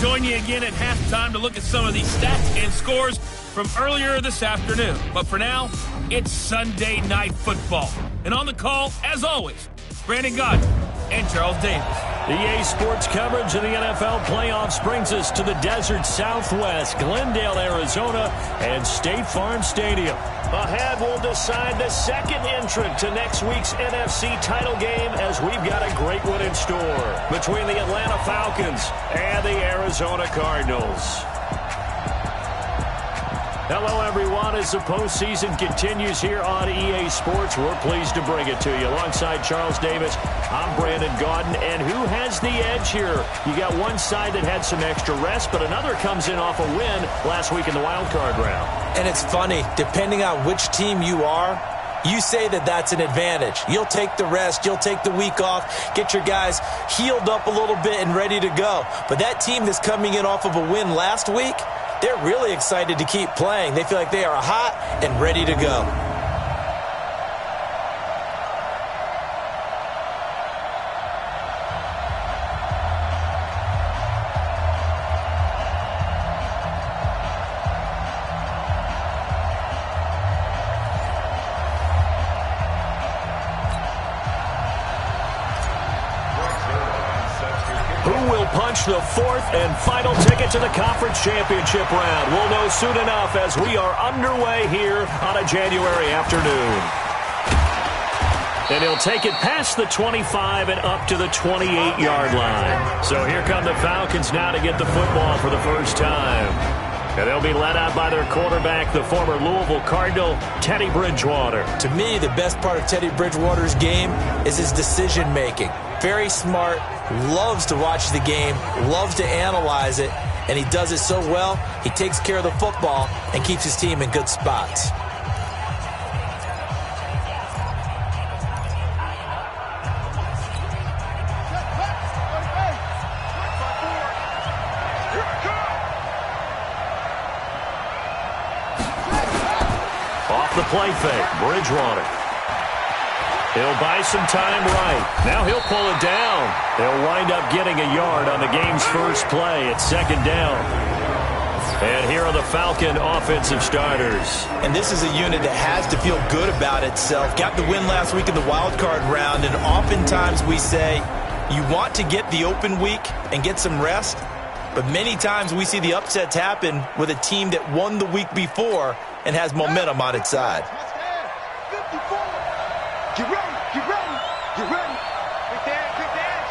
join you again at halftime to look at some of the stats and scores from earlier this afternoon. But for now, it's Sunday Night Football. And on the call, as always, Brandon Godden and Charles Davis. EA Sports coverage of the NFL playoffs brings us to the desert Southwest, Glendale, Arizona, and State Farm Stadium. Ahead, we'll decide the second entrant to next week's NFC title game as we've got a great one in store between the Atlanta Falcons and the Arizona Cardinals. Hello, everyone. As the postseason continues here on EA Sports, we're pleased to bring it to you. Alongside Charles Davis, I'm Brandon Godden. And who has the edge here? You got one side that had some extra rest, but another comes in off a win last week in the wild card round. And it's funny, depending on which team you are, you say that that's an advantage. You'll take the rest, you'll take the week off, get your guys healed up a little bit and ready to go. But that team that's coming in off of a win last week, they're really excited to keep playing. They feel like they are hot and ready to go. The fourth and final ticket to the conference championship round. We'll know soon enough as we are underway here on a January afternoon. And he'll take it past the 25 and up to the 28-yard line. So here come the Falcons now to get the football for the first time. And they'll be led out by their quarterback, the former Louisville Cardinal, Teddy Bridgewater. To me, the best part of Teddy Bridgewater's game is his decision-making. Very smart, loves to watch the game, loves to analyze it, and he does it so well, he takes care of the football and keeps his team in good spots. Off the play fake, Bridgewater. He'll buy some time right. Now he'll pull it down. They'll wind up getting a yard on the game's first play. It's second down. And here are the Falcon offensive starters. And this is a unit that has to feel good about itself. Got the win last week in the wild card round, and oftentimes we say you want to get the open week and get some rest, but many times we see the upsets happen with a team that won the week before and has momentum on its side. Get ready, get ready, get ready. Quick dash.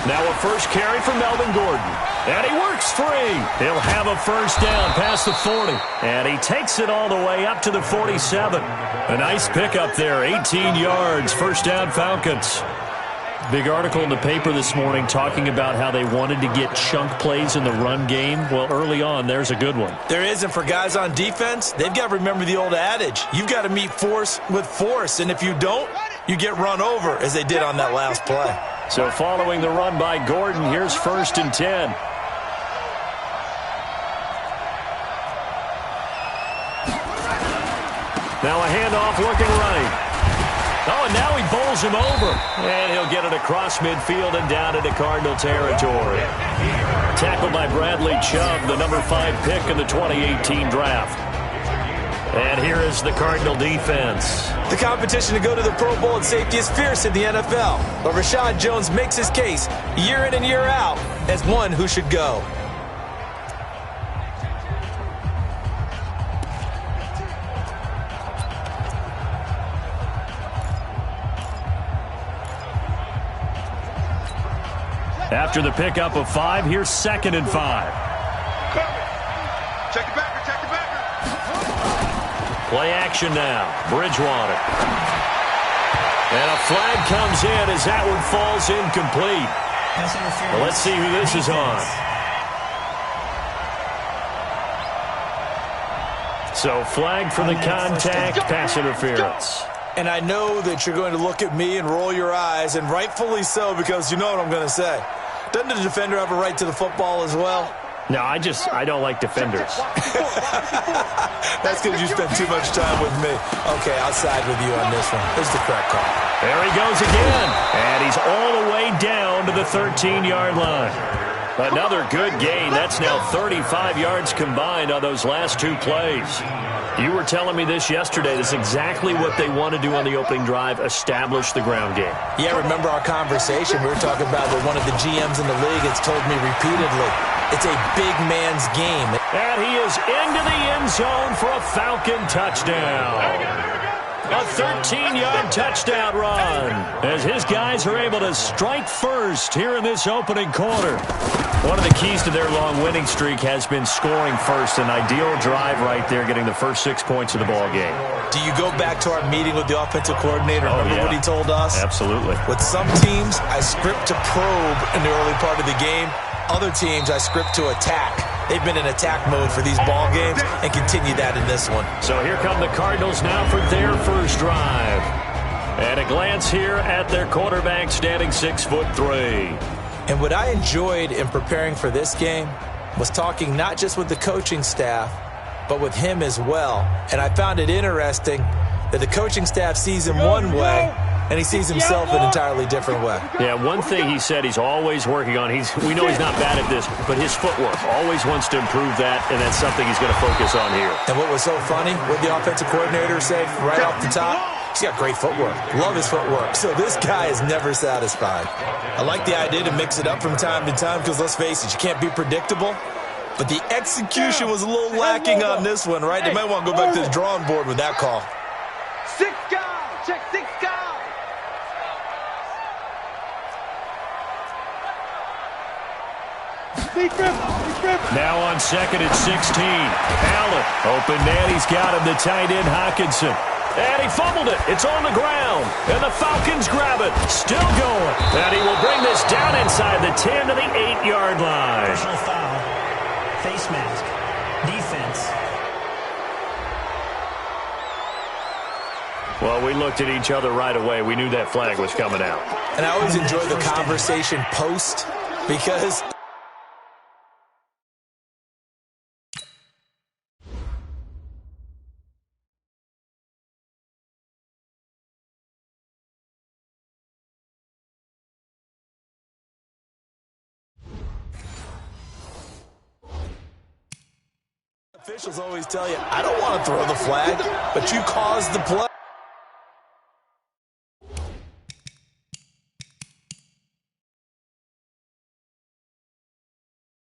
Now a first carry for Melvin Gordon. And he works free. He'll have a first down past the 40. And he takes it all the way up to the 47. A nice pickup there, 18 yards, first down Falcons. Big article in the paper this morning talking about how they wanted to get chunk plays in the run game. Well, early on, there's a good one. There is, and for guys on defense, they've got to remember the old adage. You've got to meet force with force, and if you don't, you get run over, as they did on that last play. So following the run by Gordon, here's 1st and 10. Now a handoff looking right. Oh, and now he bowls him over. And he'll get it across midfield and down into Cardinal territory. Tackled by Bradley Chubb, the number 5 pick in the 2018 draft. And here is the Cardinal defense. The competition to go to the Pro Bowl at safety is fierce in the NFL. But Rashad Jones makes his case year in and year out as one who should go. After the pickup of 5, here's 2nd and 5. Check it back, check it back. Play action now. Bridgewater. And a flag comes in as that one falls incomplete. Well, let's see who this is on. So flag for the contact, pass interference. And I know that you're going to look at me and roll your eyes, and rightfully so, because you know what I'm going to say. Doesn't the defender have a right to the football as well? No, I don't like defenders. That's because you spend too much time with me. Okay, I'll side with you on this one. Here's the correct call. There he goes again. And he's all the way down to the 13-yard line. Another good gain. That's now 35 yards combined on those last two plays. You were telling me this yesterday. This is exactly what they want to do on the opening drive, establish the ground game. Yeah, remember our conversation? We were talking about what one of the GMs in the league has told me repeatedly. It's a big man's game. And he is into the end zone for a Falcon touchdown. A 13-yard touchdown run as his guys are able to strike first here in this opening quarter. One of the keys to their long winning streak has been scoring first. An ideal drive right there, getting the first 6 points of the ball game. Do you go back to our meeting with the offensive coordinator? Remember what he told us? Absolutely. With some teams, I script to probe in the early part of the game. Other teams, I script to attack. They've been in attack mode for these ball games and continue that in this one. So here come the Cardinals now for their first drive. And a glance here at their quarterback standing 6'3". And what I enjoyed in preparing for this game was talking not just with the coaching staff, but with him as well. And I found it interesting that the coaching staff sees him one way, and he sees himself an entirely different way. Yeah, one thing he said he's always working on, we know he's not bad at this, but his footwork, always wants to improve that, and that's something he's going to focus on here. And what was so funny, what the offensive coordinator said right off the top, he's got great footwork. Love his footwork. So this guy is never satisfied. I like the idea to mix it up from time to time because, let's face it, you can't be predictable. But the execution was a little lacking on this one, right? They might want to go back to the drawing board with that call. 6 guys. Check 6 guys. Now on second and 16. Allen, open man, he's got him, the tight end Hockenson. And he fumbled it. It's on the ground. And the Falcons grab it. Still going. And he will bring this down inside the 10 to the 8-yard line. Personal foul. Face mask. Defense. Well, we looked at each other right away. We knew that flag was coming out. And I always enjoy the conversation post because officials always tell you, I don't want to throw the flag, but you caused the play.